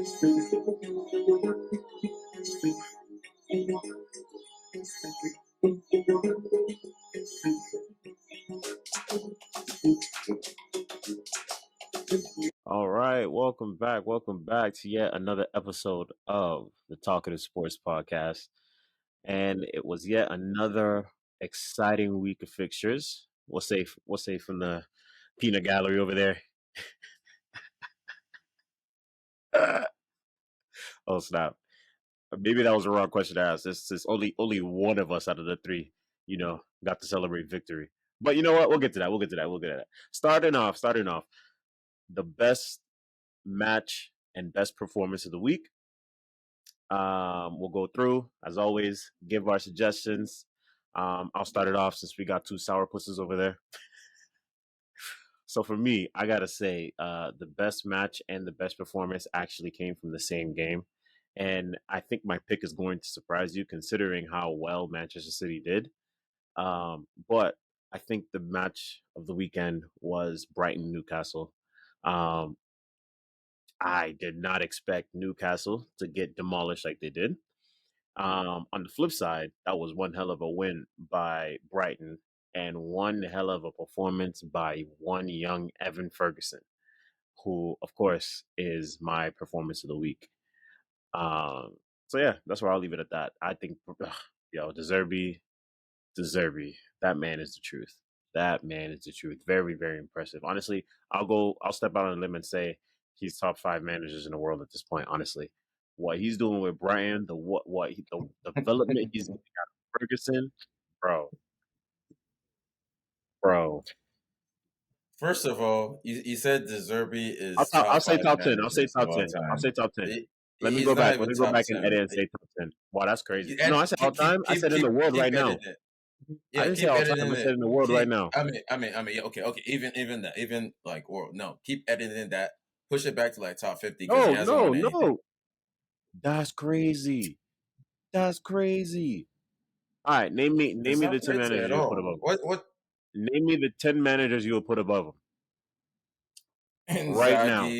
All right, welcome back. Welcome back to yet another episode of the Talkative Sports Podcast. And it was yet another exciting week of fixtures. We'll say from the peanut gallery over there. Oh snap! Maybe that was the wrong question to ask. It's only one of us out of the three, got to celebrate victory. But you know what? We'll get to that. We'll get to that. Starting off, the best match and best performance of the week. We'll go through, as always, give our suggestions. I'll start it off since we got two sourpusses over there. So for me, I gotta say, the best match and the best performance actually came from the same game, and I think my pick is going to surprise you, considering how well Manchester City did. But I think the match of the weekend was Brighton Newcastle. Um, I did not expect Newcastle to get demolished like they did. On the flip side, that was one hell of a win by Brighton and one hell of a performance by one young Evan Ferguson, who, of course, is my performance of the week. So yeah, that's where I'll leave it at that. I think, Zerbi, that man is the truth. That man is the truth. Very, very impressive. Honestly, I'll step out on a limb and say he's top five managers in the world at this point. Honestly, what he's doing with Brian, the development he's getting out of Ferguson, bro, bro. First of all, you said the Zerbi I'll, is top, I'll top say five top 10. I'll say managers of top all 10. I'll time. say top 10. Let me He's go not back. Let even me go top back and 10. edit and say top 10. Wow, that's crazy. And No, I said all time. I said in the world right now. editing it. I Yeah, didn't say keep all editing time. I it. said in the world right now. Yeah, okay. Even that, even like world. No, keep editing that. Push it back to like top 50 because he hasn't won anything. No. That's crazy. That's crazy. All right, name me It's the not 10 crazy managers at you'll put all. above him. What? Name me the 10 managers you will put above him. Right now.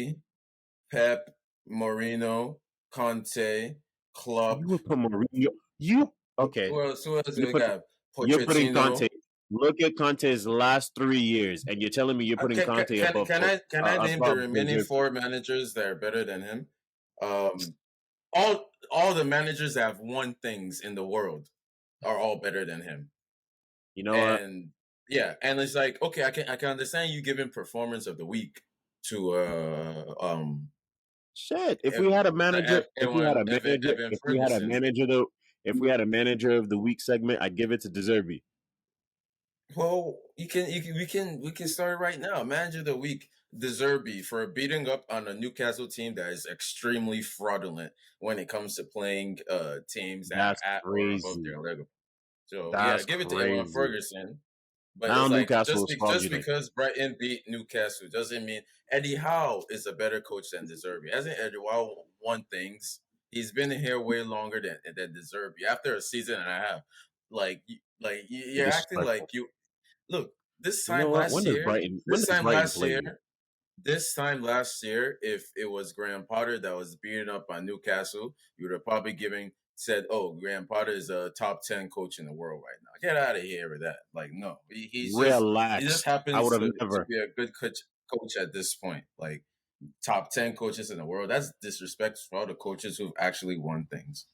Pep, Mourinho, Conte, Klopp. You would put Mourinho. You okay? Who else we got? You're putting Pochettino. Conte. Look at Conte's last 3 years, and you're telling me you're putting Conte above. Can I name the remaining Deserbi. 4 managers that are better than him? All the managers that have won things in the world are all better than him. You know what? Yeah, and it's like, okay, I can understand you giving performance of the week to shit. If we had a manager of the week segment, I'd give it to Deserbi. Well, we can start right now. Manager of the week, Zerbi, for beating up on a Newcastle team that is extremely fraudulent when it comes to playing teams that are at or above their level. So give it to Evan Ferguson. But now it's like Newcastle just because Brighton beat Newcastle doesn't mean Eddie Howe is a better coach than Zerbi. Hasn't Eddie Howe won things? He's been here way longer than Zerbi. After a season and a half, you're acting like you. Look, this time last year, if it was Graham Potter that was beating up on Newcastle, you would have probably said, "Oh, Graham Potter is a top 10 coach in the world right now." Get out of here with that. Like, no, he just happens to be a good coach at this point. Like, top 10 coaches in the world. That's disrespect for all the coaches who've actually won things.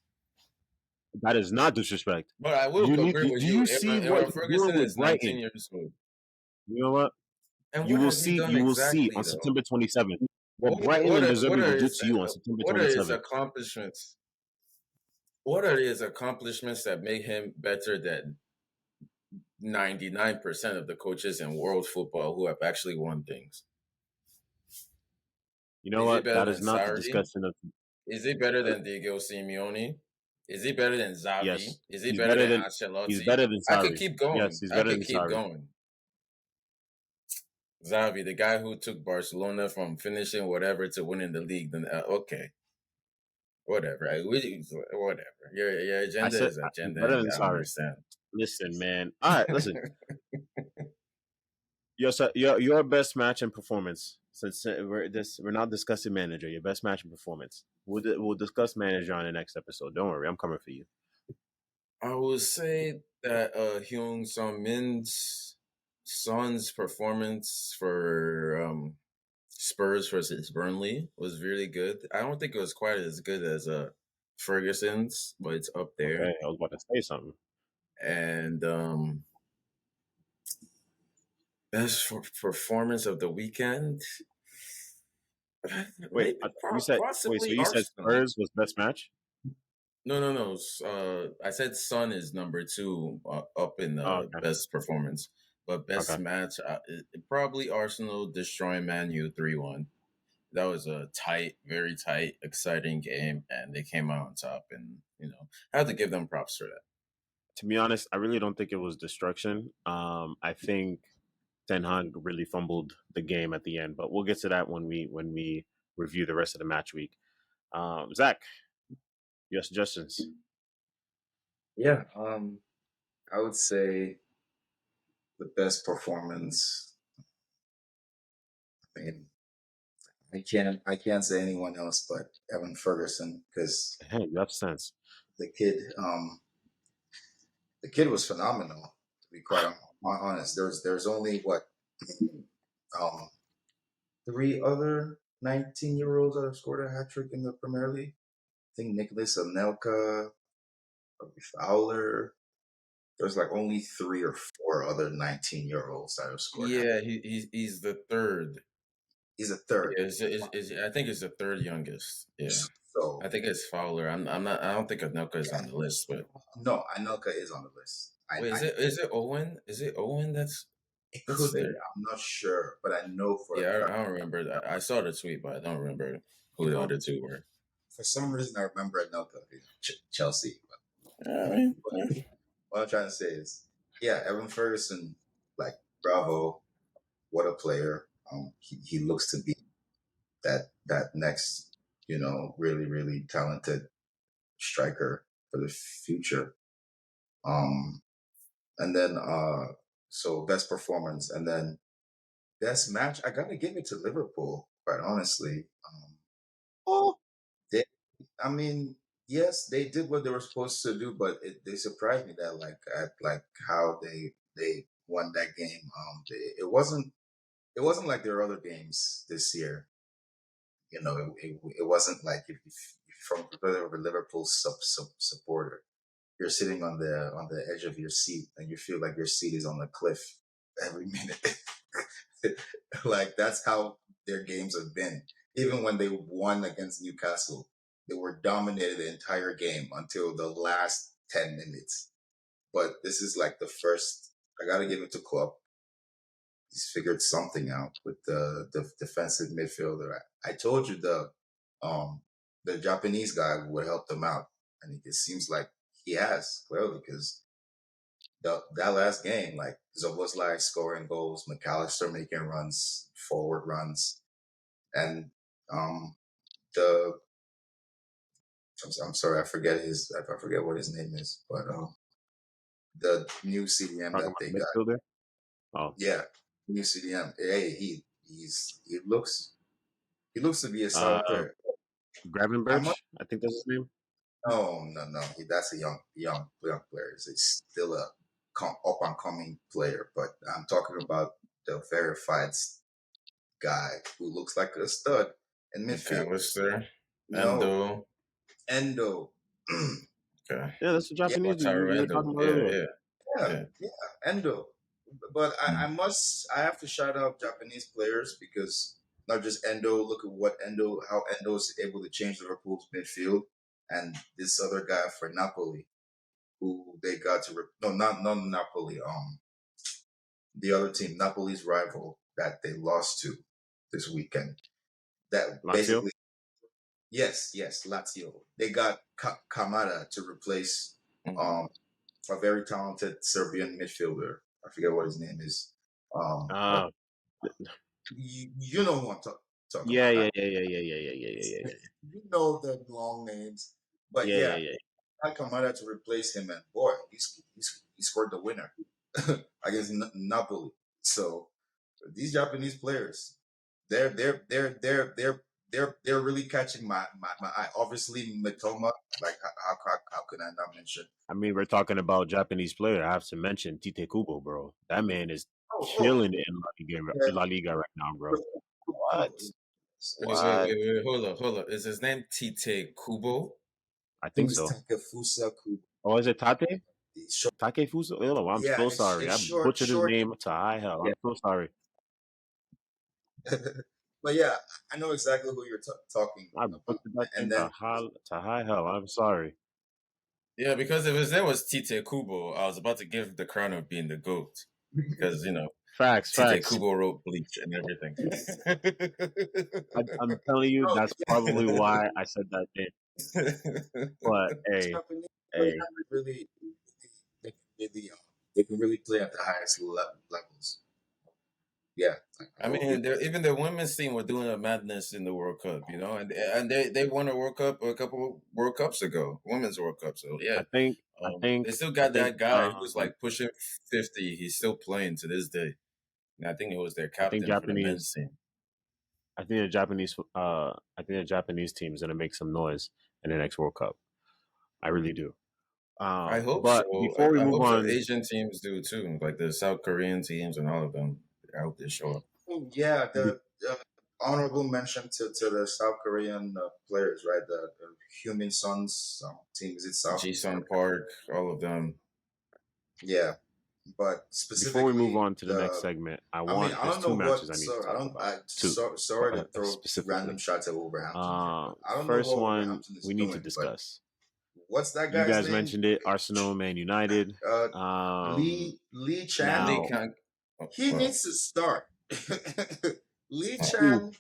That is not disrespect. But I will agree with you. Do you see what Ferguson is 19 years old. You know what? And you will see on September 27th. What Brighton and Zerbi will do to you on September 27th. What are his accomplishments? What are his accomplishments that make him better than 99% of the coaches in world football who have actually won things? You know what? That is not the discussion of. Is he better than Diego Simeone? Is he better than Xavi? Yes. Is he better than Ancelotti? He's better than Sarri. I could keep going. Yes, he's better than Sarri. Going. Xavi, the guy who took Barcelona from finishing whatever to winning the league. Then okay, whatever. Whatever. Your agenda is agenda. Better than Sarri. Listen, man. All right, listen. Your best match and performance. Since we're not discussing manager, your best match and performance. We'll discuss manager on the next episode. Don't worry, I'm coming for you. I would say that Hyun Sung Min's son's performance for Spurs versus Burnley was really good. I don't think it was quite as good as Ferguson's, but it's up Okay, there. I was about to say something. And best performance of the weekend, Wait, maybe you said wait. So possibly you said Arsenal. Spurs was best match? No, no, no. I said Son is number two up in Oh, okay, best performance, but best okay. match probably Arsenal destroying Man U 3-1. That was a tight, very tight, exciting game, and they came out on top. And I have to give them props for that. To be honest, I really don't think it was destruction. I think Ten Hag really fumbled the game at the end, but we'll get to that when we review the rest of the match week. Zach, your suggestions? Yeah, I would say the best performance. I mean, I can't say anyone else but Evan Ferguson because Hey, you have sense. the kid the kid was phenomenal. To be quite honest, there's only what um three other 19-year-olds that have scored a hat trick in the Premier League. I think Nicholas Anelka, Robbie Fowler. There's like only three or four other 19-year-olds that have scored hat. Yeah, he's the third. He's a third. Yeah, I think it's the third youngest. Yeah, I So think it's Fowler. I'm not. I don't think Anelka is on the list, but no, Anelka is on the list. wait, is it Owen? Is it Owen It that's could be. there? I'm not sure, but I know for a Yeah, fact. I don't remember that. I saw the tweet, but I don't remember who the other two were. For some reason, I remember Anelka, Chelsea. I mean, But what I'm trying to say is, yeah, Evan Ferguson, like, bravo, what a player. He looks to be that next, really really talented striker for the future. Um, and then so best performance, and then best match. I gotta give it to Liverpool, quite honestly. Oh, They, I mean, yes, they did what they were supposed to do, but they surprised me that like at like how they won that game. It wasn't like their other games this year. It wasn't like if from a Liverpool supporter, you're sitting on the edge of your seat and you feel like your seat is on a cliff every minute. Like that's how their games have been. Even when they won against Newcastle, they were dominated the entire game until the last 10 minutes. But this is like the first. I got to give it to Klopp. He's figured something out with the defensive midfielder. I told you the Japanese guy would help them out, and it seems like he has clearly because that last game, like Zoboslai scoring goals, McAllister making runs, forward runs, and um, the I'm sorry, I forget what his name is, but the new CDM talking that about they the got, midfielder. Oh, yeah, new CDM. Hey, he looks to be a uh, solid player. I must. Gravenberch, I think that's his name. No, no, no. That's a young player. He's still a up and coming player, but I'm talking about the verified guy who looks like a stud in midfield. McAllister, No, Endo. Endo. Okay, Yeah, that's the Yeah, Japanese dude you were Wataru. talking about Yeah, earlier. yeah, yeah, yeah. yeah, Endo. But I Mm. must, I have to shout out Japanese players because not just Endo. Look at how Endo is able to change Liverpool's midfield, and this other guy for Napoli, who they got to no, not Napoli. The other team, Napoli's rival that they lost to this weekend. That Lazio. basically, yes, Lazio. They got Kamada to replace Mm. um, a very talented Serbian midfielder. I forget what his name is. But Uh, you know who I'm talking yeah, about. yeah, yeah, yeah, yeah, yeah, yeah, yeah, yeah, yeah, You know the long names. But yeah, yeah, yeah, yeah, yeah. got Kamada to replace him, and boy, he scored the winner against Napoli. So these Japanese players. They're really catching my eye. Obviously, Matoma. Like how could I not mention? I mean, we're talking about Japanese player. I have to mention Tite Kubo, bro. That man is Oh, killing it in yeah. La Liga right now, bro. What? What? Wait, hold up. Is his name Tite Kubo? I It think was so. Takafusa Kubo. Oh, is it Tate? It's short, Take Fuso? Oh, I'm yeah, so sorry. it's I short, butchered his short. name to high hell. Yeah, I'm so sorry. but yeah, I know exactly who you're talking I about. butchered that And thing then to high hell. I'm sorry. Yeah, because if his name was Tite Kubo, I was about to give the crown of being the GOAT. Because, Facts, Tite facts. Kubo wrote Bleach and everything. I'm telling you, oh, that's probably why I said that name. But hey, Japanese players hey, really, they can really, they can really play at the highest levels. Yeah, I I will give mean, even the women's team were doing a madness in the World Cup, and they won a World Cup a couple World Cups ago, Women's World Cup. So I yeah, think, I they think, still I got think, that guy who's like pushing 50. He's still playing to this day. And I think he was their I think captain for the men's team. I think the Japanese team is gonna make some noise in the next World Cup. I really do. I hope so. But before we I move hope the on, Asian teams do too, like the South Korean teams and all of them. I hope they show up. yeah, be- the honorable mention to the South Korean players, right? The Human Sons team is it South? Jisun Park, all of them. Yeah, but before we move specifically on to the next segment, I mean, I there's don't two know matches what. I need to So I talk don't. about. Two, Sorry to throw random specifically. shots at Wolverhampton here, but I don't know First what one Wolverhampton is we need to doing. But discuss. what's that You guy's guys name? mentioned it, Arsenal, Man United. Uh, Lee Chan. Lee Now, Kang. He Oh, needs to start. Lee ooh, Chan,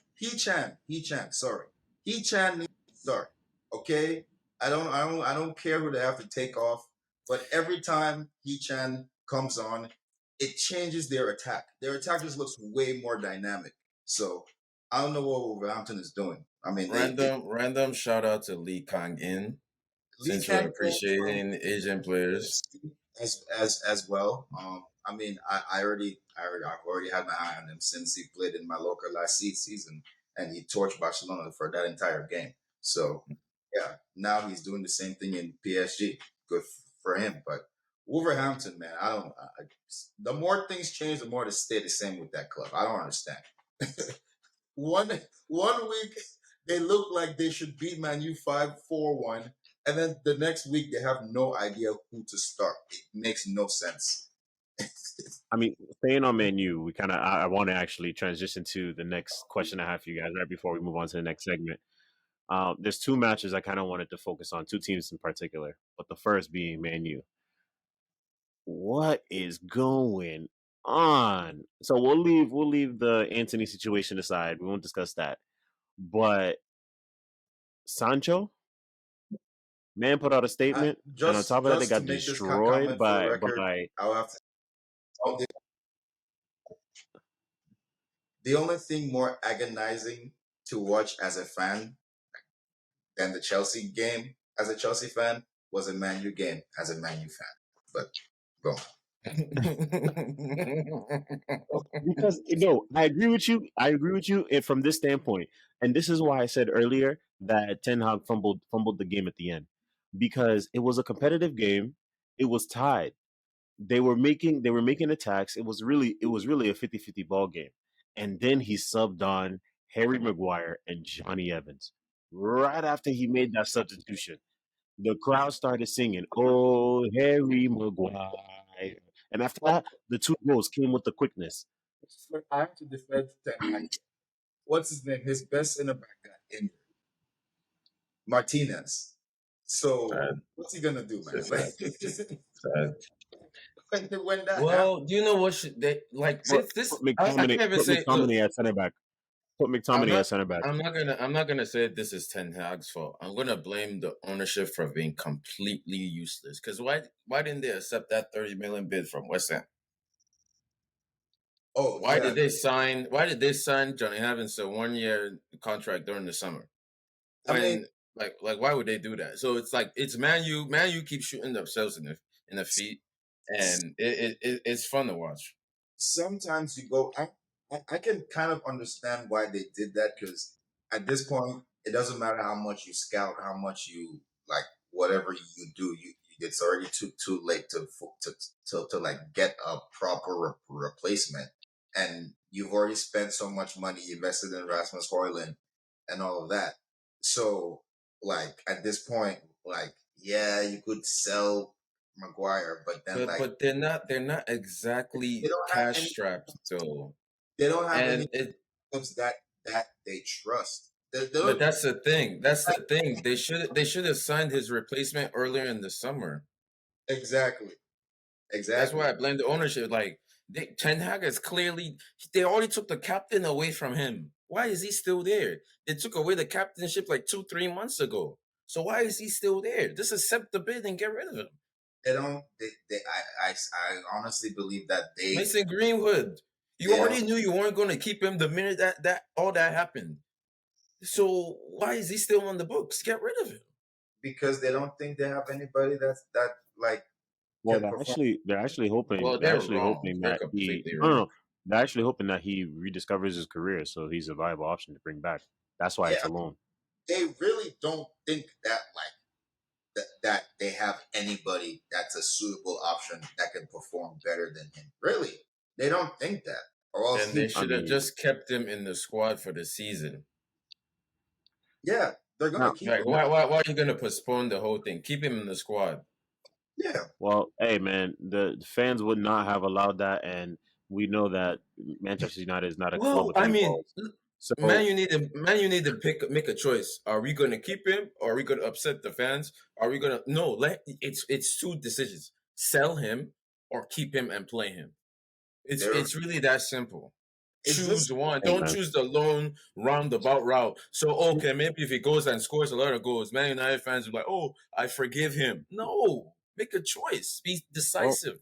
He Chan, sorry. He Chan needs to start. Okay? I don't care who they have to take off, but every time He Chan comes on, it changes their attack. Their attack just looks way more dynamic. So I don't know what Wolverhampton is doing. I mean they random shout out to Lee Kang In, Lee since we're Kang from appreciating Asian players. as well. I mean, I've already had my eye on him since he played in my local last season, and he torched Barcelona for that entire game. So yeah, now he's doing the same thing in PSG. Good for him. But Wolverhampton, man, the more things change, the more they stay the same with that club. I don't understand. one one week they look like they should beat Man U 5-4-1, and then the next week they have no idea who to start. It makes no sense. I mean, staying on Man U, I want to actually transition to the next question I have for you guys right before we move on to the next segment. There's two matches I kind of wanted to focus on, two teams in particular, but the first being Man U. What is going on? So we'll leave the Anthony situation aside. We won't discuss that. But Sancho, man, put out a statement, and on top of that, they Just to got make this destroyed comment for the by record, I'll have to. Oh, the only thing more agonizing to watch as a fan than the Chelsea game as a Chelsea fan was a Man U game as a Man U fan. But go on. because no, I agree with you. I agree with you from this standpoint, and this is why I said earlier that Ten Hag fumbled the game at the end because it was a competitive game. It was tied. They were making attacks. It was really a 50-50 ball game. And then he subbed on Harry Maguire and Johnny Evans. Right after he made that substitution, the crowd started singing, "Oh, Harry Maguire." And after that, the two goals came with the quickness. I have to defend Ten Hag. What's his name? His best center back got injured, Martinez. So Sad. what's he gonna do, man? It's Like, sad. Sad. when that happens, Well, do you know what should they like Put, this? I McTominay can't even put say. Look, McTominay at center back. Put I'm McTominay not. at center back. I'm not gonna say this is Ten Hag's fault. I'm gonna blame the ownership for being completely useless. Because why didn't they accept that 30 million bid from West Ham? oh yeah, Why did they sign Johnny Evans to a 1 year contract during the summer? I mean, When why would they do that? So it's like it's Man U. Man U keep shooting themselves in the feet, and it's fun to watch. sometimes you go. I can kind of understand why they did that because at this point, it doesn't matter how much you scout, how much you like, whatever you do, it's already too late to like get a proper replacement, and you've already spent so much money invested in Rasmus Højlund and all of that. So, like at this point, like yeah, you could sell Maguire, but then like But they're not they exactly don't have cash any strapped though. they don't have any And it clubs that they trust. They but don't that's the thing. That's the thing. They should have signed his replacement earlier in the summer. exactly, That's exactly. why I blame the ownership. Like Ten Hag is clearly they already took the captain away from him. Why is he still there? They took away the captainship like 2-3 months ago. So why is he still there? Just accept the bid and get rid of him. They don't. I honestly believe that Mason Greenwood. You they don't already knew you weren't going to keep him the minute that all that happened. So why is he still on the books? Get rid of him. because they don't think they have anybody that like Well, can perform. they're actually hoping Well, they're they're actually wrong. hoping They're that he completely no no wrong. no. They're actually hoping that he rediscovers his career, so he's a viable option to bring back. That's why Yeah, it's a loan. they really don't think that like that they have anybody that's a suitable option that can perform better than him. Really, they don't think that, or else Then they he. I should have mean, just kept him in the squad for the season. Yeah, they're gonna now, keep Like, him. why are you gonna postpone the whole thing? Keep him in the squad. Yeah, well, hey man, the fans would not have allowed that, and we know that Manchester United is not a club Well, with I any mean, balls. So Man, you need to make a choice. Are we gonna keep him? Or are we gonna upset the fans? Are we gonna no? It's two decisions: sell him or keep him and play him. It's there. it's really that simple. It's just Choose one. hey Don't man, choose the lone roundabout route. So okay, maybe if he goes and scores a lot of goals, Man United fans will be like, "Oh, I forgive him." No, make a choice. Be well, decisive.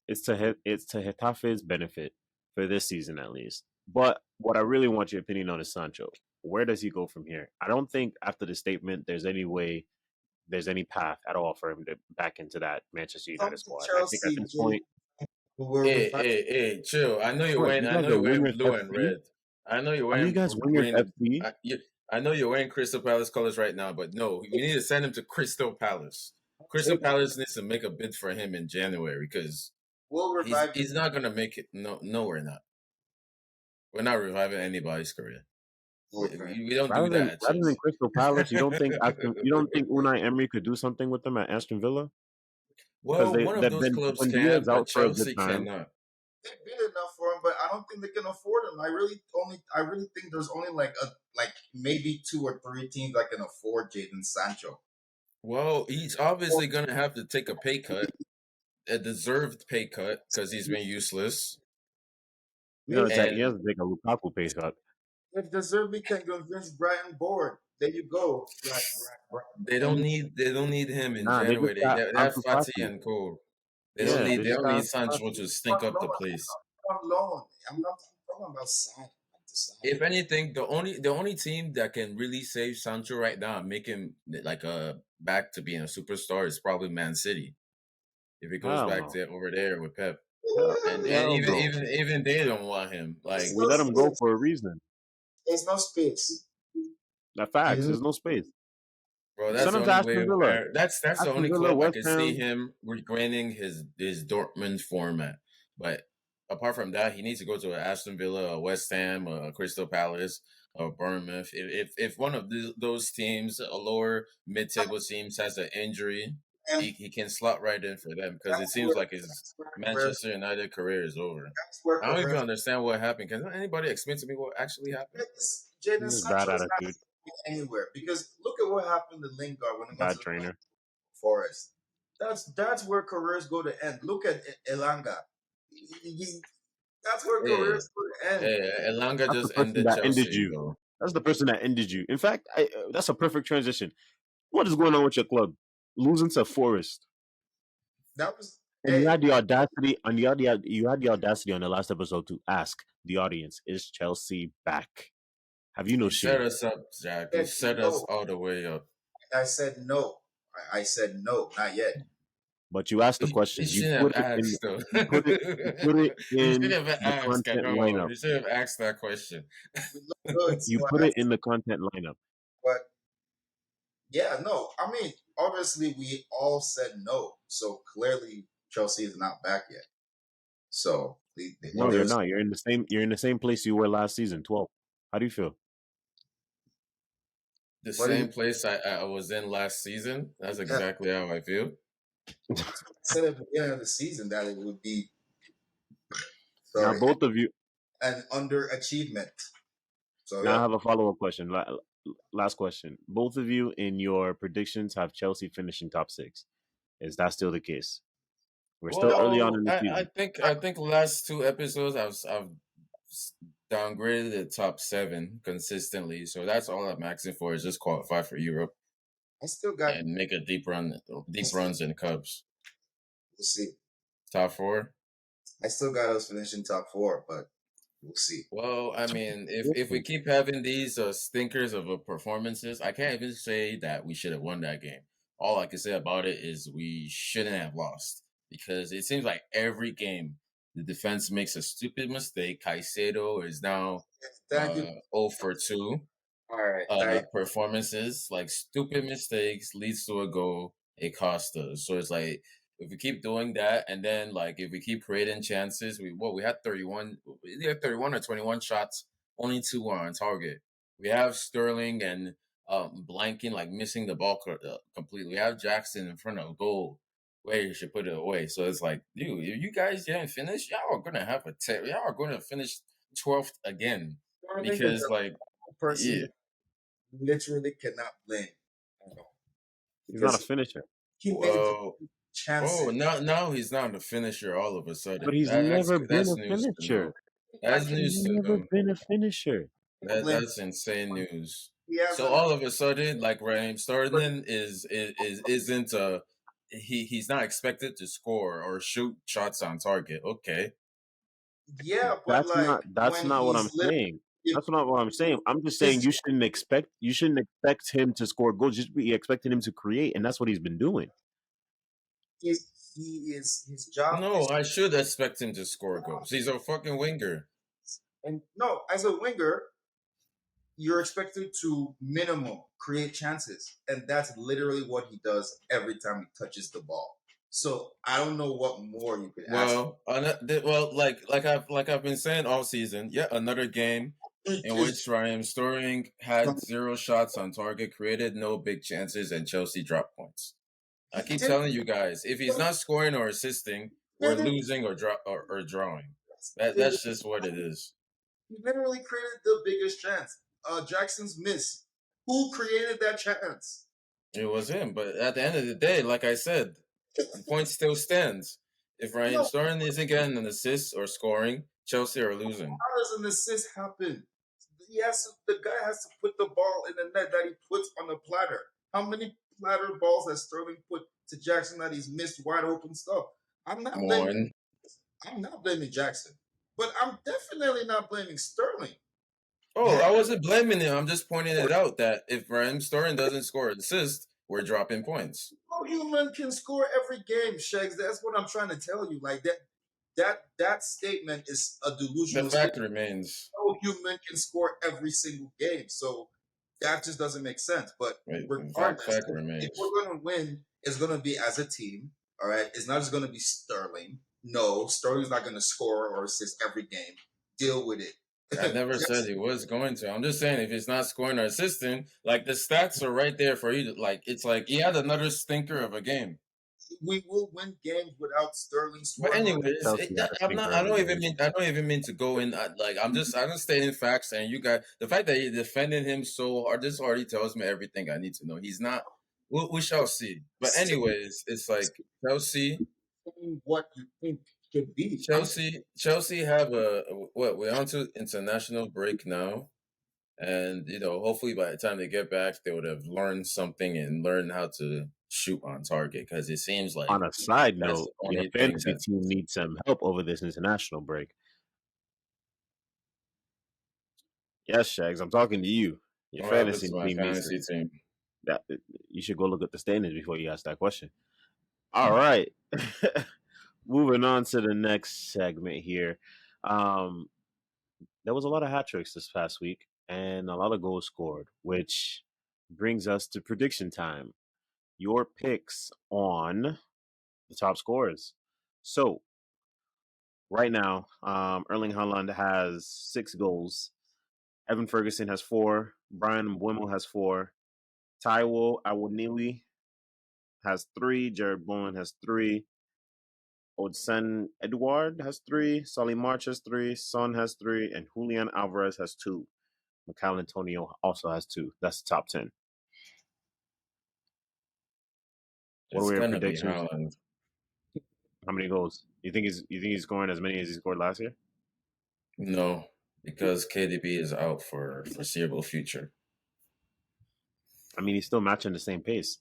it's to Getafe's benefit for this season at least. But what I really want your opinion on is Sancho. Where does he go from here? I don't think after the statement there's any path at all for him to back into that Manchester come United to squad. I think at Chelsea, this Jay. point, We're Hey, chill. what you I know guys are you're wearing Wingers blue and FC? red. I know you're Are you wearing guys Wingers green. FC? I know you're wearing Crystal Palace colors right now, but no, we need to send him to Crystal Palace. Crystal Maybe Palace needs to make a bid for him in January because we'll he's revive him. he's not gonna make it. No, we're not. We're not reviving anybody's career. Okay. We don't do that at Rather than Chelsea. Crystal Palace, you don't think Unai Emery could do something with them at Aston Villa? Because Well, one of they've those been clubs when Diaz can, but out for a good Chelsea time. cannot. They bid enough for him, but I don't think they can afford him. I really think there's only like maybe two or three teams that can afford Jadon Sancho. Well, he's obviously gonna have to take a pay cut, a deserved pay cut, because he's been useless. Maybe He has And to take a Lukaku pay cut. if the Zerbi can convince Brighton board, there you go. Right. And they don't need him in Nah, they just January. got They have Ansu Fati Fati. and Cole. Yeah, they They just don't got need Ansu Sancho Fati. to stink up the place. on loan. I'm talking about sign. To sign. If anything, the only team that can really save Sancho right now and make him like a back to being a superstar is probably Man City. If it goes Hell back no. to over there with Pep. And Hell even no. even even they don't want him. There's Like, We no let him go space. for a reason. There's no space. That facts. There's There's no space. bro, that's Send the him to only way Aston Villa. where that's the Aston only Villa, club I West could see Ham. him regaining his Dortmund format. But apart from that, he needs to go to a Aston Villa, a West Ham, a Crystal Palace, or Bournemouth. If one of those teams, a lower mid table teams, has an injury, and he can slot right in for them because it that's seems where like his that's where careers Manchester United career is over. that's where I don't even careers understand what happened. Can anybody explain to me what actually happened? Jadon Just bad Sancho is not attitude. going anywhere because look at what happened to Lingard when he went to Bad the trainer. Forest. That's where careers go to end. Look at Elanga. That's where Hey, careers go to end. hey, Elanga That's the just person ended that ended Chelsea, you. though. That's the person that ended you. In fact, that's a perfect transition. What is going on with your club? Losing to Forest. That was And you hey, had the audacity, you had the audacity on the last episode to ask the audience, "Is Chelsea back?" Have you no You set shame? us up, Jack. You said set us no. all the way up. I said no. I said no, not yet. But you asked the You question. shouldn't have asked though. You put it You should in have the asked. I content know. lineup. You should have asked that question. We look good, You so put I it asked. in the content lineup. But yeah, no. I mean, obviously, we all said no. So clearly, Chelsea is not back yet. So No, you're there's not. You're in the same place you were last season, 12. How do you feel? The what do same you place I was in last season. That's yeah, exactly how I feel. said at the beginning of the season that it would be Now sorry both of you an underachievement. So now I yeah, have a follow-up question. Last question. Both of you in your predictions have Chelsea finishing top 6. Is that still the case? We're still early on Well, in the I season. think I think last two episodes I've downgraded the top seven consistently. So that's all I'm asking for is just qualify for Europe I still got. and make a I deep still, runs in Cubs. we'll see. Top four. I still got us finishing top four, but we'll see. Well, I mean, if we keep having these stinkers of performances, I can't even say that we should have won that game. All I can say about it is we shouldn't have lost because it seems like every game the defense makes a stupid mistake. Caicedo is now Thank you. 0 for 2 All right, thank. performances, like stupid mistakes leads to a goal, it costs us. So it's like if we keep doing that, and then like if we keep creating chances, we had 31, either 31 or 21 shots, only two were on target. We have Sterling and blanking, like missing the ball completely. We have Jackson in front of goal where you should put it away. So it's like, dude, if you guys didn't finish, y'all are gonna have y'all are gonna finish 12th again Sterling is because like a person yeah. that literally cannot blame at all He's not a because finisher. he made Well, oh, chances. now he's not a finisher all of a But sudden. he's never been That's a news to know. finisher. I That's can He's news to never know. been a finisher. blame That's insane news. he So hasn't. all of a sudden, like Raheem Sterling isn't he's not expected to score or shoot shots on target. Okay. Yeah, but like That's when not what I'm he's literally saying. That's not what I'm saying. I'm just saying his you shouldn't expect him to score goals. Just be expecting him to create, and that's what he's been doing. his job No, is I should expect him to score goals. He's a fucking winger. and no as a winger you're expected to minimum create chances, and that's literally what he does every time he touches the ball. So I don't know what more you could ask. Like I've been saying all season, yet another game in Is which Ryan Sterling had zero shots on target, created no big chances, and Chelsea dropped points. I he keep did telling you guys, if he's not scoring or assisting, we're losing or drawing. That's just what it is. he literally created the biggest chance. Jackson's miss. Who created that chance? It was him, but at the end of the day, like I said, the point still stands. If Ryan No, Sterling isn't getting an assist or scoring, Chelsea are losing. how does an assist happen? The guy has to put the ball in the net that he puts on the platter. How many platter balls has Sterling put to Jackson that he's missed wide open stuff? I'm not blaming One. I'm not blaming Jackson, but I'm definitely not blaming Sterling. Oh, Yeah, I wasn't blaming him. I'm just pointing it out that if Raheem Sterling doesn't score an assist, we're dropping points. no human can score every game, Shags. That's what I'm trying to tell you. Like that statement is a The delusional fact statement. remains. No human can score every single game. So that just doesn't make sense. But Right, the regardless, fact if remains. we're going to win, it's going to be as a team. All right. It's not just going to be Sterling. No, Sterling's not going to score or assist every game. Deal with it. I never said he was going to. I'm just saying if he's not scoring or assisting, like the stats are right there for you. Like it's like he had another stinker of a game. We will win games without Sterling But scoring. anyways, Chelsea had a I'm not. stinker I of a don't even game. mean. I don't even mean to go in. Like I'm just stating facts. And you guys, the fact that you defended him so hard, this already tells me everything I need to know. He's not. We shall see. But anyways, it's like Chelsea. What you think could be. Chelsea have a what? We're on to international break now, and hopefully by the time they get back, they would have learned something and learned how to shoot on target because it seems like On a side that's note, the your only thing fantasy that. team needs some help over this international break. Yes, Shags, I'm talking to you. Your What happened fantasy to my team needs to, fantasy team? that. You should go look at the standings before you ask that question. All right. Moving on to the next segment here. Um, there was a lot of hat tricks this past week and a lot of goals scored, which brings us to prediction time. Your picks on the top scorers. So right now, Erling Haaland has 6 goals. Evan Ferguson has 4. Brian Mbeumo has 4. Taiwo Awoniyi has 3. Jared Bowen has 3. Odsen Edouard has 3. Solly March has 3. Son has 3. And Julian Alvarez has 2. Mikel Antonio also has 2. That's the top 10. What It's were your gonna be predictions? Haaland. How many goals? You think he's scoring as many as he scored last year? No, because KDB is out for foreseeable future. I mean, he's still matching the same pace.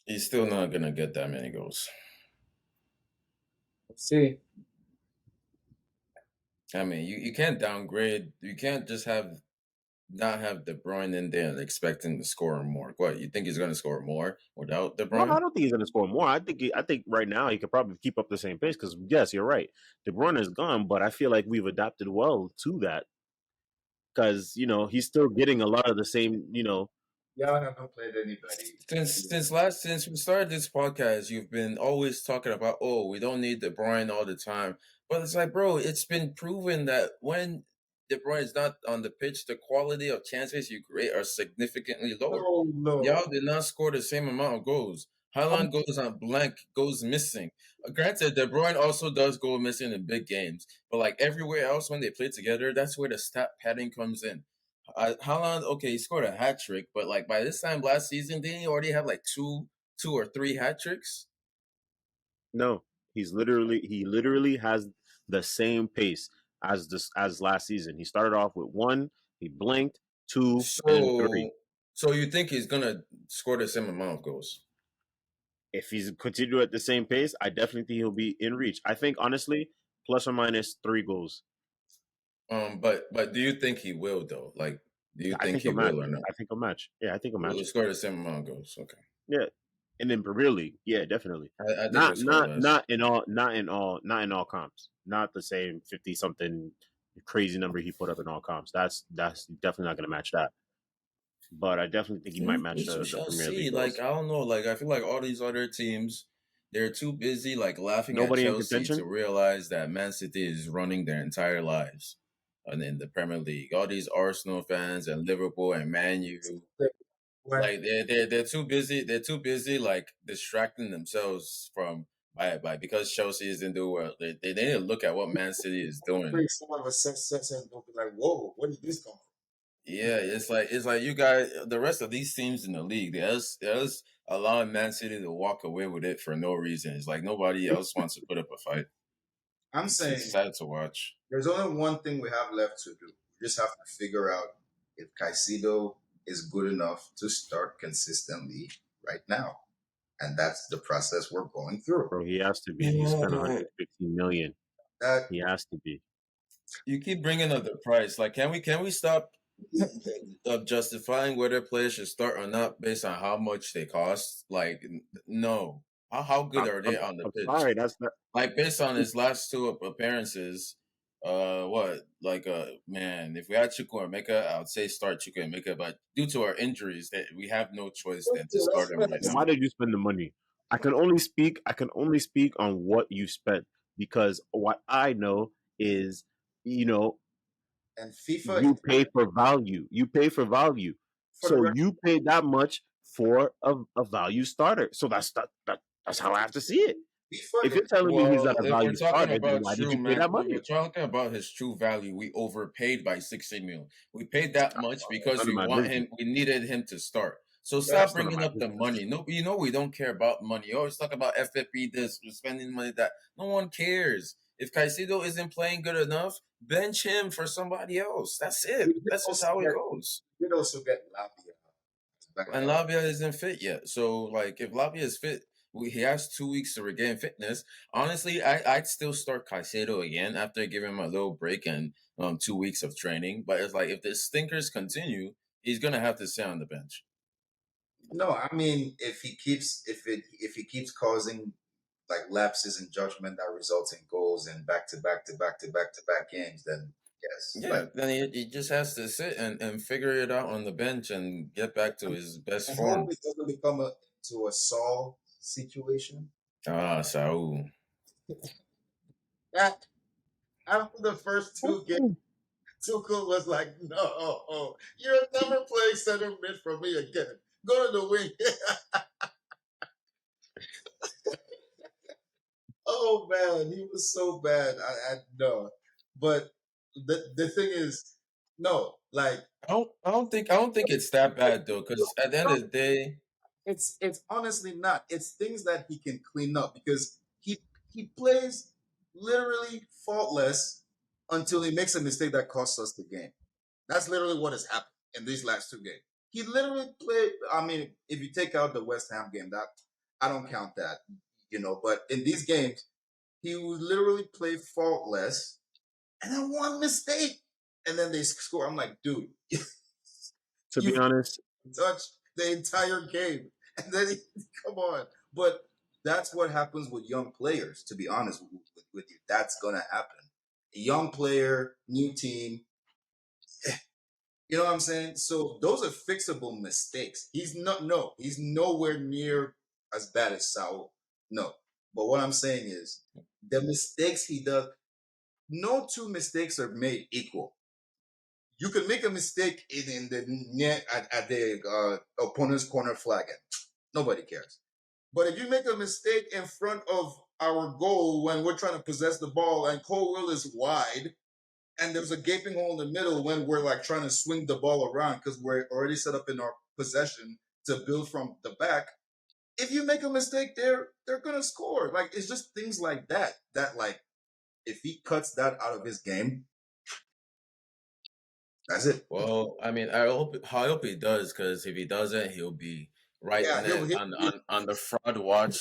He's still not gonna get that many goals. Let's see. I mean, you can't downgrade. You can't just not have De Bruyne in there and expecting to score more. What, you think he's gonna score more without De No, I Bruyne? don't think he's going to score more. I think right now he could probably keep up the same pace because yes, you're right. De Bruyne is gone, but I feel like we've adapted well to that because he's still getting a lot of the same. Yeah, I haven't played anybody. Since we started this podcast, you've been always talking about, oh, we don't need De Bruyne all the time. But it's like, bro, it's been proven that when De Bruyne is not on the pitch, the quality of chances you create are significantly lower. No. Y'all did not score the same amount of goals. Haaland goes on blank, goes missing. Granted, De Bruyne also does go missing in big games, but like everywhere else when they play together, that's where the stat padding comes in. Haaland, okay, he scored a hat trick, but like by this time last season, didn't he already have like two or three hat tricks? No, he literally has the same pace as last season. He started off with 1, he blinked, 2, and 3. So you think he's gonna score the same amount of goals? If he's continue at the same pace, I definitely think he'll be in reach. I think honestly, plus or minus 3 goals. But do you think he will though? Like, do you I think think he he'll match. will or not? I think he'll match. Yeah, I think he'll match. He'll score the same amount of goals. Okay. Yeah, and in Premier League, yeah, definitely. I think he'll Not score not less. not in all not in all comps. Not the same 50 something crazy number he put up in all comps. That's definitely not going to match that. But I definitely think he might match We the shall Premier see. League Like, goals. I don't know. Like, I feel like all these other teams, they're too busy like laughing at Nobody in Chelsea to contention. realize that Man City is running their entire lives in the Premier League. All these Arsenal fans and Liverpool and Man U, like they're too busy. They're too busy like distracting themselves from by because Chelsea isn't doing well. They need to look at what Man City is doing. Some of us success and they'll be like, whoa, where did this come from? Yeah, it's like you guys, the rest of these teams in the league, there's allowing Man City to walk away with it for no reason. It's like nobody else wants to put up a fight. I'm It's saying sad to watch. there's only one thing we have left to do. We just have to figure out if Caicedo is good enough to start consistently right now. And that's the process we're going through. Bro, he has to be. He spent 115 million. That He has to be. You keep bringing up the price. Like, can we stop justifying whether players should start or not based on how much they cost? Like, no. How good I'm, are they I'm, on the I'm pitch? sorry. That's not. Like based on his last two appearances, what like man, if we had Chukwuemeka, I would say start Chukwuemeka, but due to our injuries, that we have no choice than to start him right Then now. why did you spend the money? I can only speak on what you spent because what I know is, you know, and FIFA you pay for value. You pay for value. for the So record, you pay that much for a value starter. So that's how I have to see it. FIFA If is you're telling me he's not Well, a if we're value talking starter, then about why did true you pay man, that if money? we're talking about his true value, we overpaid by 60 mil. We paid that much because None of we my want business. him. We needed him to start. So stop That's none of bringing my up the business. money. No, we don't care about money. You always talk about FFP this, we're spending money that. No one cares. If Caicedo isn't playing good enough, bench him for somebody else. That's it. That's just how it goes. we did also get Lavia back And up. Lavia isn't fit yet. So, like, if Lavia is fit, he has 2 weeks to regain fitness. Honestly, I'd still start Caicedo again after giving him a little break and 2 weeks of training. But it's like if the stinkers continue, he's gonna have to stay on the bench. No, I mean, if he keeps causing like lapses in judgment that results in goals and back to back to back to back to back games, then yes. Yeah, Like, then he just has to sit and figure it out on the bench and get back to his best I form. hope it doesn't become a to a Saul situation. Ah, Saul. That after the first two games, Tuchel was like, "No, you're never playing center mid for me again. Go to the wing." Oh man, he was so bad. I no, but the thing is, no, like I don't think it's that bad though, because at the end no, of the day, it's honestly not. It's things that he can clean up because he plays literally faultless until he makes a mistake that costs us the game. That's literally what has happened in these last two games. He literally played. I mean, if you take out the West Ham game, that I don't count that, But in these games, he would literally play faultless, and then one mistake, and then they score. I'm like, dude, To be you honest, touched the entire game, and then come on. But that's what happens with young players. To be honest with you, that's gonna happen. A young player, new team. You know what I'm saying? So those are fixable mistakes. He's not no, he's nowhere near as bad as Saul. No. But what I'm saying is the mistakes he does, no two mistakes are made equal. You can make a mistake in the near at the opponent's corner flag. Nobody cares. But if you make a mistake in front of our goal when we're trying to possess the ball and Colwell is wide and there's a gaping hole in the middle when we're like trying to swing the ball around because we're already set up in our possession to build from the back. If you make a mistake there, they're gonna score. Like it's just things like that. That like if he cuts that out of his game, that's it. well, I mean, I hope he does, because if he doesn't, he'll be right Yeah, on the fraud watch,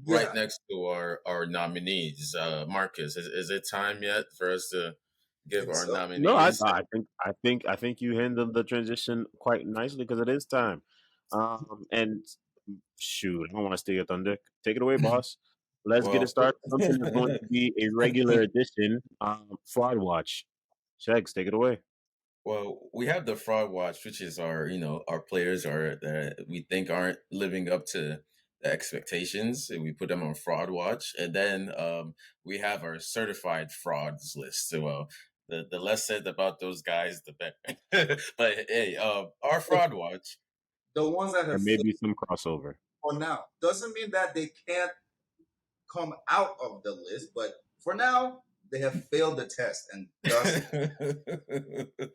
right yeah. next to our nominees. Marcus, is it time yet for us to I give think our so. no, I, nominees? I think you handled the transition quite nicely because it is time. And shoot, I don't want to steal your thunder. Take it away, boss. Let's get it Well, started. Something that's going to be a regular edition. Fraud Watch. Chegs, take it away. well, we have the fraud watch, which is our players are that we think aren't living up to the expectations, and we put them on fraud watch. And then we have our certified frauds list. So, the less said about those guys, the better. But hey, our fraud watch. The ones that have And maybe failed some crossover. for now doesn't mean that they can't come out of the list, but for now they have failed the test, and thus go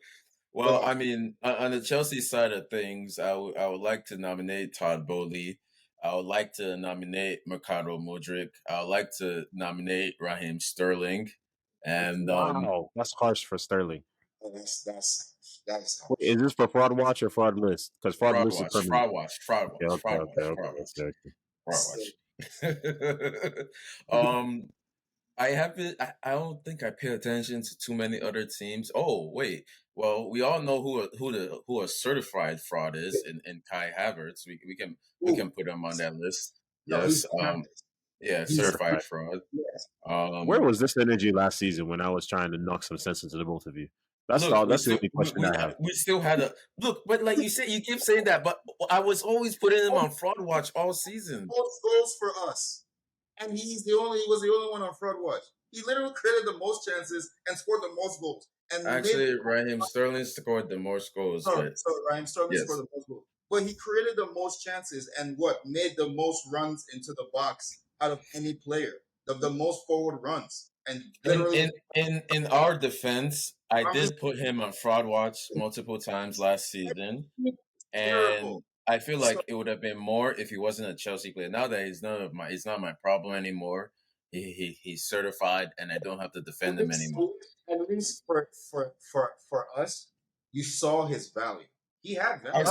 Well, on. I mean, on the Chelsea side of things, I would like to nominate Todd Bowley. I would like to nominate Mikhailo Mudryk. I would like to nominate Raheem Sterling, and Wow, that's harsh for Sterling. Oh, that's uh, Wait, harsh. is this for Fraud Watch or Fraud List? Because Fraud fraud List is watch, permanent. fraud watch, fraud Okay, watch, okay, fraud okay, watch, okay, fraud watch, okay, okay. fraud So, watch. um, I haven't. I don't think I pay attention to too many other teams. Oh wait, well we all know who a certified fraud is in Kai Havertz. We can ooh, put him on that list. no, he's Yes. fabulous. Yeah, He's certified Certified. fraud. yes, Where Um. was this energy last season when I was trying to knock some sense into the both of you? That's Look, all. That's the only question I have. we still had a look, but like you said, you keep saying that, but I was always putting him on fraud watch all season. most goals for us, and he was the only one on fraud watch. He literally created the most chances and scored the most goals, and made Actually, Raheem Sterling scored the most goals, but sorry, Ryan Sterling scored yes. the most goals, but he created the most chances and what made the most runs into the box out of any player, the most forward runs, and In literally in in our defense, I I'm just did put him on fraud watch multiple times last season, terrible. and I feel So like it would have been more if he wasn't a Chelsea player. Now that he's not my problem anymore. He's certified, and I don't have to defend him anymore. at least for us, you saw his value. He had I value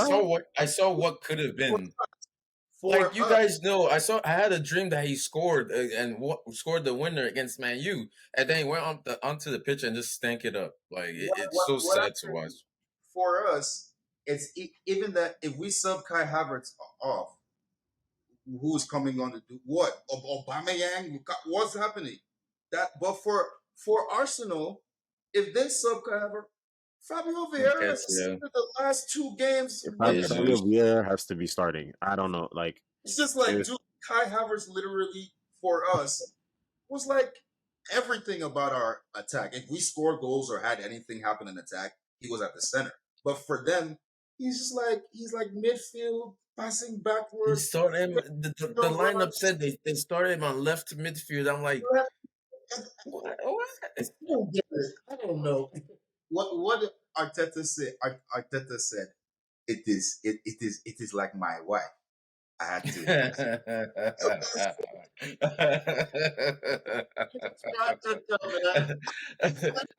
saw Uh, what could have for, been. Like for you us. guys know, I had a dream that he scored and scored the winner against Man U, and then he went onto the pitch and just stank it up. Like What it's what so what I'm sad to watch. saying for us. even that if we sub Kai Havertz off, who's coming on to do what? Aubameyang, what's happening? But for Arsenal, if they sub Kai Havertz, Fabio Vieira has Yeah. started the last two games. Fabio Vieira has to be starting. I don't know. Like, It's just like, if, dude, Kai Havertz literally for us was like everything about our attack. If we scored goals or had anything happen in attack, he was at the center. But for them, he's like midfield, passing He backwards. started him. The lineup said they started him on left midfield. I'm like, what? I don't get it. I don't know. What Arteta said? Arteta said it is like my wife. I had to.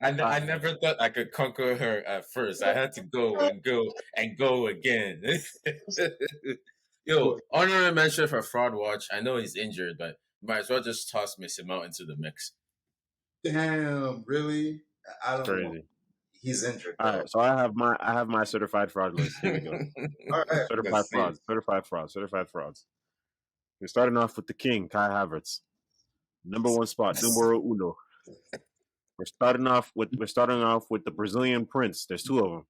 I never thought I could conquer her at first. I had to go and go and go again. Yo, honorary mention for Fraud Watch. I know he's injured, but might as well just toss Mason Mount into the mix. Damn, really? I don't know. crazy. He's injured. All right, so I have my certified fraud list. Here we go. All right. Certified frauds. Certified frauds. Certified frauds. We're starting off with the king, Kai Havertz, number one spot, numero uno. We're starting off with the Brazilian Prince. There's two of them.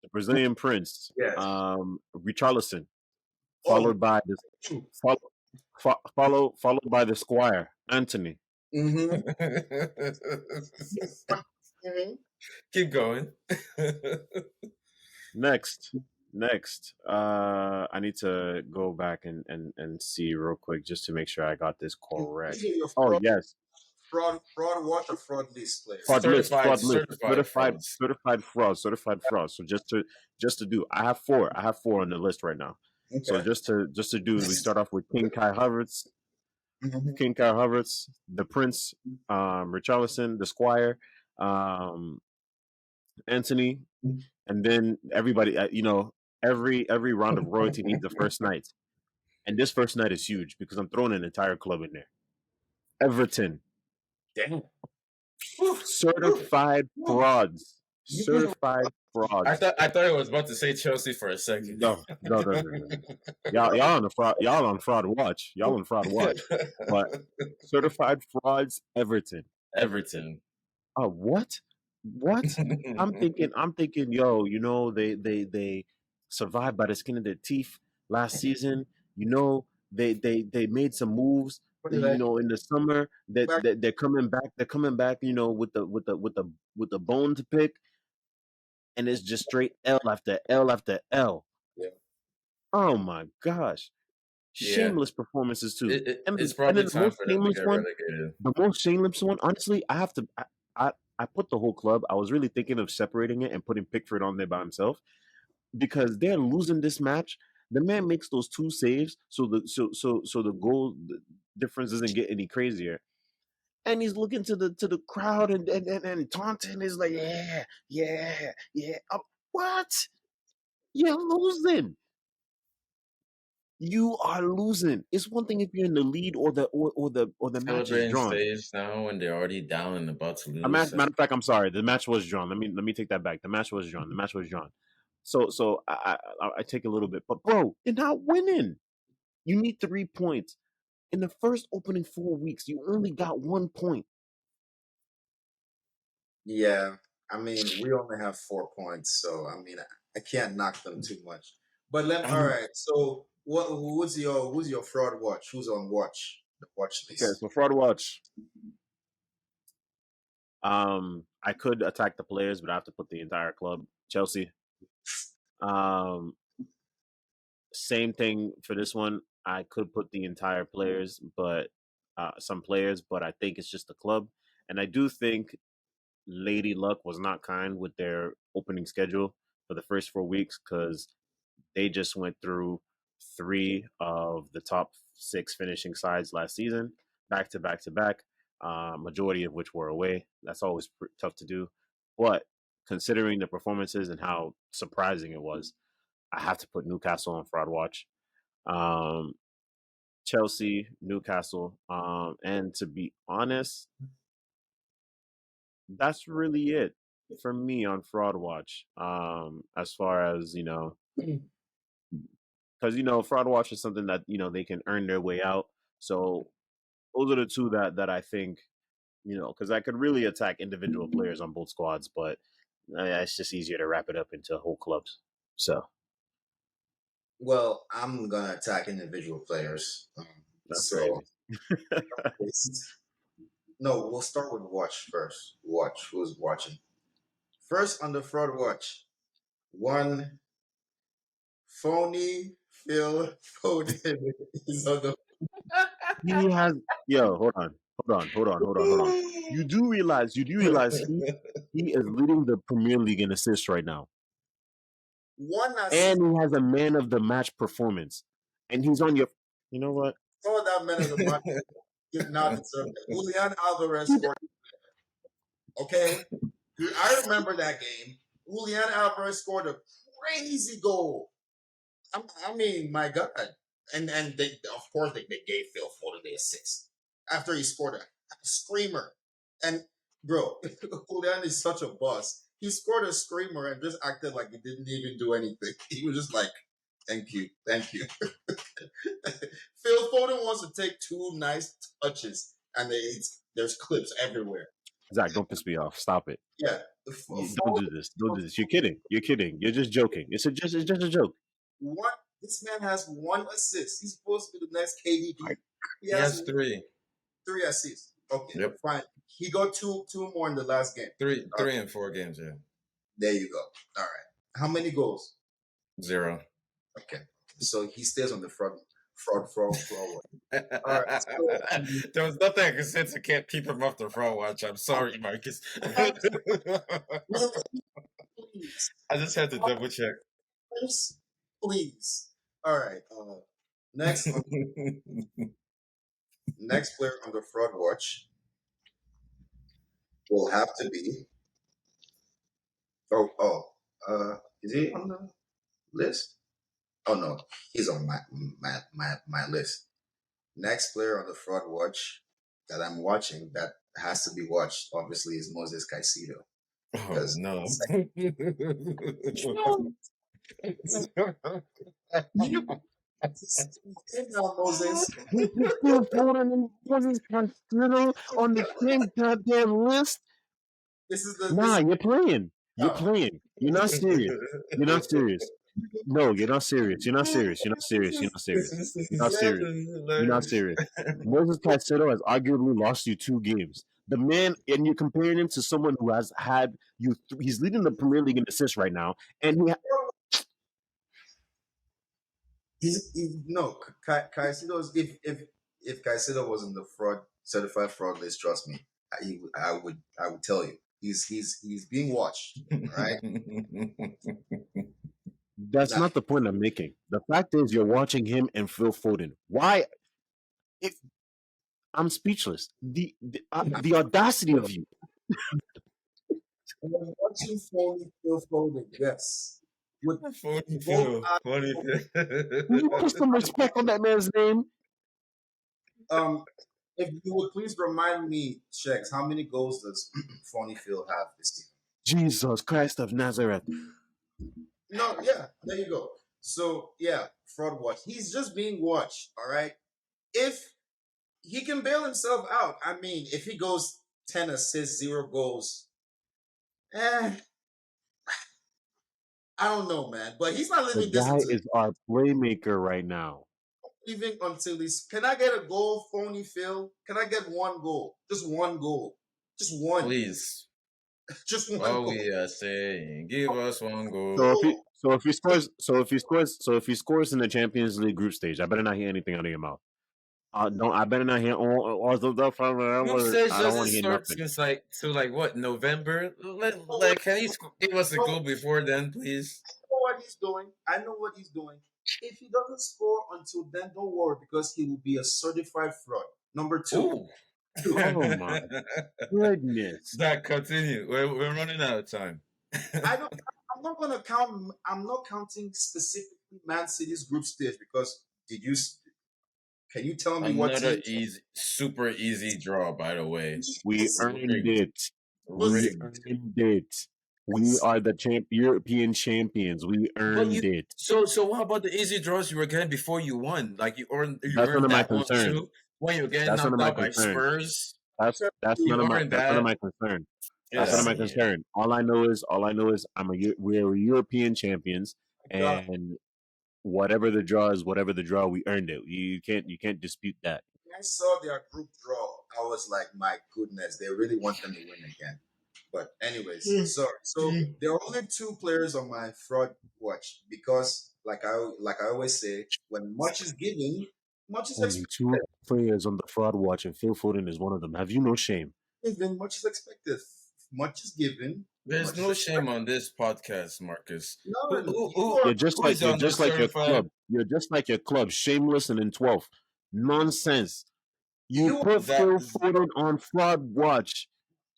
The Brazilian Prince, Yes. Richarlison, followed by this, followed by the Squire, Anthony. Keep going. Next, I need to go back and see real quick just to make sure I got this correct. Oh yes, Fraud watch or fraud list player. Fraud list, Certified certified fraud. So just to do, I have four on the list right now. Okay. So just to do, we start off with King Kai Havertz, the Prince, Richarlison, the Squire, Anthony, and then everybody. Every round of royalty needs a first night, and this first night is huge because I'm throwing an entire club in there. Everton. Damn. Certified frauds. Certified frauds. I thought I was about to say Chelsea for a second. No. Y'all on the fraud. Y'all on fraud watch. But certified frauds. Everton. What? I'm thinking. Yo, they survived by the skin of their teeth last season. They made some moves. In the summer that they're coming back. They're coming back. With the bone to pick, and it's just straight L after L after L. Yeah. Oh my gosh, shameless performances too. It's probably time for them to get relegated. The most shameless one, honestly, I have to. I put the whole club. I was really thinking of separating it and putting Pickford on there by himself because they're losing this match. The man makes those two saves, so the goal difference doesn't get any crazier. And he's looking to the crowd and taunting is like, yeah. What? You're losing. You are losing. It's one thing if you're in the lead or the match is drawn. Saves now when they're already down and about to lose. Matter of fact, I'm sorry. The match was drawn. Let me take that back. The match was drawn. So I take a little bit, but bro, you're not winning. You need 3 points. In the first opening 4 weeks, you only got 1 point. Yeah, I mean, we only have 4 points, so I mean, I can't knock them too much. But all right. So, who's your fraud watch? Who's on watch? The watch list. Okay, so fraud watch. I could attack the players, but I have to put the entire club. Chelsea. Same thing for this one. I could put the entire players, but some players, but I think it's just the club. And I do think Lady Luck was not kind with their opening schedule for the first 4 weeks because they just went through 3 of the top 6 finishing sides last season, back to back to back, majority of which were away. That's always tough to do. But considering the performances and how surprising it was, I have to put Newcastle on fraud watch. Chelsea, Newcastle, and to be honest, that's really it. for me on Fraud Watch, as far as because Fraud Watch is something that they can earn their way out. So those are the two that I think because I could really attack individual players on both squads, but it's just easier to wrap it up into whole clubs. So Well, I'm gonna attack individual players. that's So crazy. no, we'll start with watch first. Watch who's watching first on the Fraud Watch. One phony Phil Foden is on the. He has hold on. You do realize he is leading the Premier League in assists right now, One and assist. he has a man of the match performance, and he's on your. You know what? Some of that man of the match did not deserve it. Julian Alvarez scored. Okay, I remember that game. Julian Alvarez scored a crazy goal. I mean, my God. And they, of course, they gave Phil Foden the assist after he scored a screamer. And bro, Julian is such a boss. He scored a screamer and just acted like he didn't even do anything. He was just like, "Thank you, thank you." Phil Foden wants to take two nice touches, and there's clips everywhere. Zach, don't piss me off. Stop it. Yeah, Don't do this. Don't do this. You're kidding. You're kidding. You're just joking. It's just a joke. One, this man has one assist. He's supposed to be the next KDB. He He has has three. three assists. Okay, Yep. fine. He got two more in the last game. Three in 4 games, yeah. There you go. All right. How many goals? 0. Okay. So he stays on the fraud. All right. So, There was nothing I could say to can't keep him off the front watch. I'm sorry, Marcus. please, I just had to double check. please. All right. Next, next player on the fraud watch will have to be. Is he on the list? Oh no, he's on my list. Next player on the fraud watch that I'm watching that has to be watched, obviously, is Moses Caicedo. Oh Because no. Moses, You're still voting and Moses Caicedo on the same goddamn list. this is the Nah, this. you're playing. You're No. playing. You're not serious. You're not serious. No, you're not serious. You're not serious. You're not serious. You're not serious. You're not serious. You're not serious. Moses Caicedo has arguably lost you 2 games. The man, and you're comparing him to someone who has had you. He's leading the Premier League in assists right now, and No, Caicedo's if Caicedo was in the fraud certified fraud list, trust me, I would tell you he's being watched. All right. that's Now, not the point I'm making. The fact is, you're watching him and Phil Foden. Why? If I'm speechless. The audacity of you. I'm watching Phil Foden. Yes, with Funny both Phil. eyes. Funny Will you put some respect on that man's name? If you would please remind me, Shex, how many goals does Phony Phil have this season? Jesus Christ of Nazareth. No, yeah, there you go. So yeah, fraud watch. He's just being watched. All right. If he can bail himself out, I mean, if he goes 10 assists, 0 goals, eh, I don't know, man. But he's not The leaving this guy until is our playmaker right now. he's. Can I get a goal, Phony Phil? Can I get one goal? Just one goal. Just one. Please. Just one All goal. we are saying, give us one goal. So if he scores in the Champions League group stage, I better not hear anything out of your mouth. I better not hear all the stuff. Group stage I don't doesn't want to hear start nothing. since like what, November? Like, can you give us a goal before then, please? I know what he's doing. I know what he's doing. If he doesn't score until then, don't worry because he will be a certified fraud. Number two. Ooh. Oh my goodness! That continue. We're running out of time. I don't. I'm not gonna count. I'm not counting specifically Man City's group stage because did you? Can you tell me what Another team? super easy draw, by the way. We earned it. We Rigged. earned it. We are the European champions. We But earned you it. so what about the easy draws you were getting before you won? Like you That's none earned of my that one concern. too when you were getting That's none of knocked my out by concern. Spurs. That's You none of my earned that's none of that. my concern. Get That's none of out my of here. concern. All I know is we're European champions, God, and whatever the draw is, whatever the draw, we earned it. You can't dispute that. when I saw their group draw, I was like, my goodness, they really want them to win again. But anyways, so there are only two players on my fraud watch because, like I always say, when much is given, much is Only expected. two players on the fraud watch, and Phil Foden is one of them. Have you no shame? Given, much is expected. Much is given, There's much is no expected. shame on this podcast, Marcus. Who None. who You who, are who is You're on the just like your certified? club. You're just like your club. Shameless and in 12th. Nonsense. You you put That Phil Foden on fraud watch.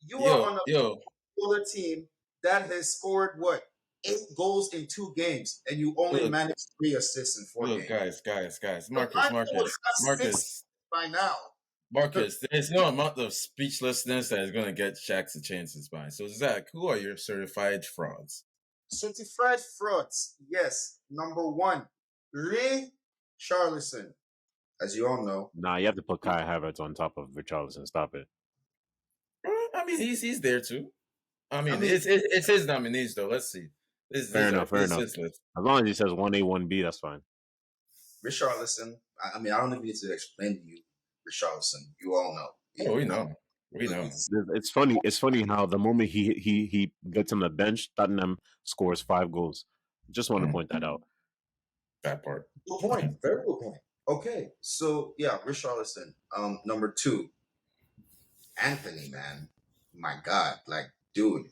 you are yo on a yo popular team that has scored what 8 goals in 2 games, and you only look managed 3 assists in four look games. guys The Marcus line would have 6 Marcus by now. Marcus. There's no amount of speechlessness that is going to get Shaq to change his mind. So Zach, who are your certified frauds? Certified frauds. Yes. Number one, Ray Charlison. As you all know, Nah, you have to put Kai Havertz on top of Richarlison. Stop it. I mean, he's there too. I I mean, mean, it's his nominees though. Let's see. Fair enough. Fair This enough. is list. As long as he says 1A, 1B, that's fine. Richarlison. I mean, I don't even need to explain to you Richarlison. You all know. Oh, we You know. know. We know. It's funny. It's funny how the moment he gets on the bench, Tottenham scores 5 goals. Just want to point that out. That part. Good point. Very good point. Okay, so yeah, Richarlison. Number two, Anthony. Man, my God, like, dude,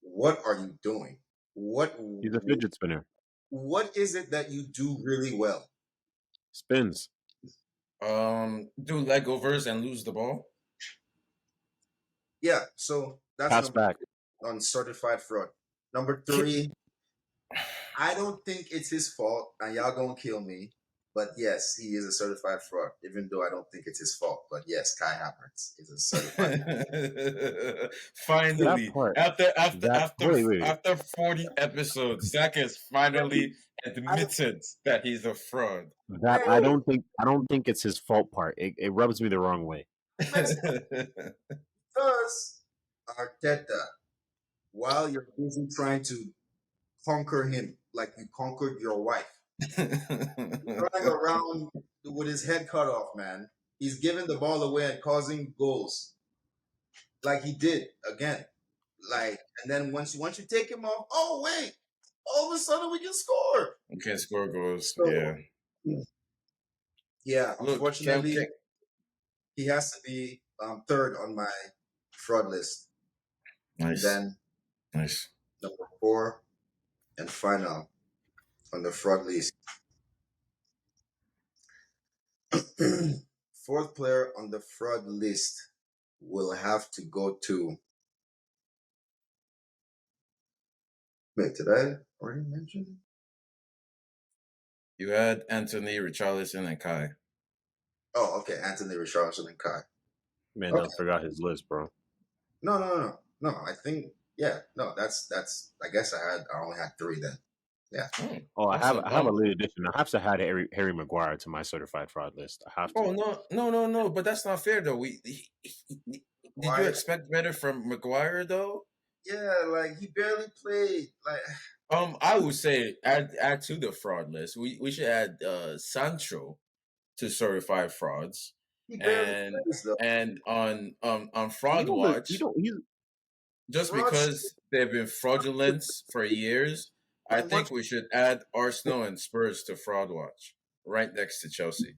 what are you doing? What He's a fidget spinner. what is it that you do really well? Spins. Do leg overs and lose the ball. Yeah, so that's Pass number back. two on certified fraud. Number three, I don't think it's his fault, and y'all gonna kill me. But yes, he is a certified fraud, even though I don't think it's his fault. But yes, Kai Havertz is a certified. That Finally, part. That after wait. after 40 episodes, Zach has finally admitted that he's a fraud. That I don't think it's his fault part. It rubs me the wrong way. Because Arteta, while you're busy trying to conquer him like you conquered your wife, running around with his head cut off, man. He's giving the ball away and causing goals like he did again. Like, and then once you take him off, oh wait, all of a sudden we can score. You can't score goals. So Yeah. yeah, Look, unfortunately, he has to be third on my fraud list. nice. Then Nice. number 4 and final on the fraud list. Fourth player on the fraud list will have to go to. Wait, did I already mention? You had Anthony, Richarlison, and Kai. Oh, okay. Anthony Richarlison and Kai. Man, Okay. I forgot his list, bro. No. I think no. That's. I guess I only had 3 then. Yeah. Oh, I Also, have a late addition. I have to add Harry Maguire to my certified fraud list. I have to. Oh no! But that's not fair though. Did Why? you expect better from Maguire though? Yeah, like he barely played. Like I would say add to the fraud list. We should add Sancho to certified frauds, he barely and plays though. and on fraud watch, He's just Fraud because they've been fraudulent for years. I Like, think we should add Arsenal and Spurs to fraud watch, right next to Chelsea.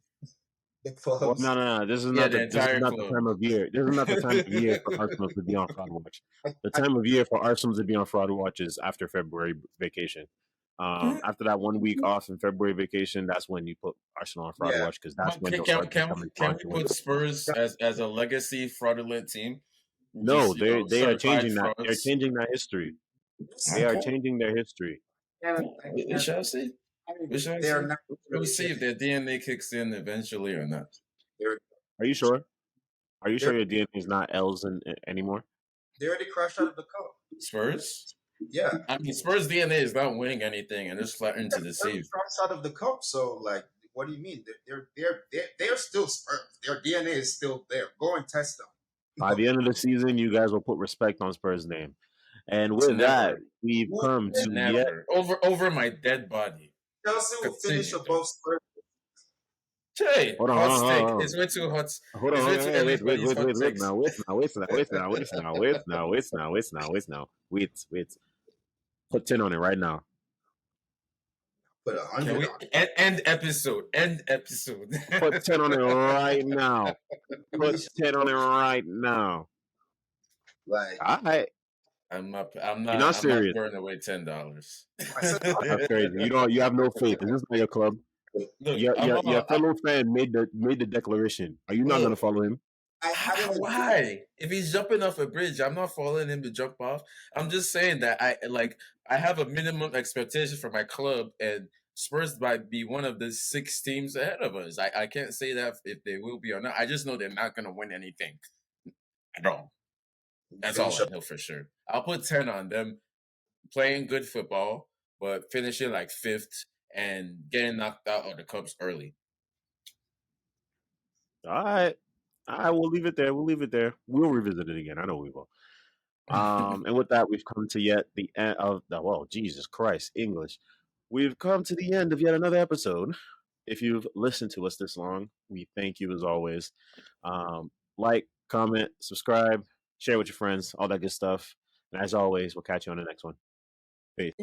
the well, clubs. no. This is Yeah, not the this is entire not the club. time of year. This is not the time of year for Arsenal to be on fraud watch. The time of year for Arsenal to be on fraud watch is after February vacation. After that 1 week off in February vacation, that's when you put Arsenal on fraud Yeah. watch because that's But when they'll can start becoming we put fraudulent. Spurs as a legacy fraudulent team? No, Just, they are certified changing that. They're frauds. changing that history. They are Okay. changing their history. We shall see. We shall They are see. not We'll really see if their DNA kicks in eventually or not. Are you sure? Are you sure They're- your DNA is not L's anymore? They already crashed out of the cup. Spurs. Yeah, I mean, Spurs DNA is not winning anything, and they're starting to they're deceive. drops out of the cup. So like, what do you mean? They're still Spurs. Their DNA is still there. Go and test them. By the end of the season, you guys will put respect on Spurs' name. And with that, Never, we've come to yet. never over my dead body. Chelsea will finish Continue, though. above Spurs. Jay, Hold on, hot hold on, hold steak. on. It's way too hot. Hold It's on, way too hey, early wait, for wait, these wait, hot wait, wait takes. now, wait now, wait now, wait now, wait now, wait now, wait now, wait now, wait now, wait now, Put 10 on it right now. Put Can 100 we on. end episode? End episode. Put 10 on it right now. Put 10 on it right now. Like, All right. I'm not You're not serious. throwing away $10. I said, That's crazy. You have no faith. Is this not your club? Look, Your fellow fan made the declaration. Are you not going to follow him? why? If he's jumping off a bridge, I'm not following him to jump off. I'm just saying that I have a minimum expectation for my club, and Spurs might be one of the 6 teams ahead of us. I can't say that if they will be or not. I just know they're not going to win anything at all. That's all I know for sure. I'll put 10 on them playing good football, but finishing like 5th and getting knocked out of the cups early. All right. We'll leave it there. We'll revisit it again. I know we will. And with that, we've come to yet the end of the, well, Jesus Christ, English. We've come to the end of yet another episode. If you've listened to us this long, we thank you as always. Like, comment, subscribe, share with your friends, all that good stuff. And as always, we'll catch you on the next one. Peace.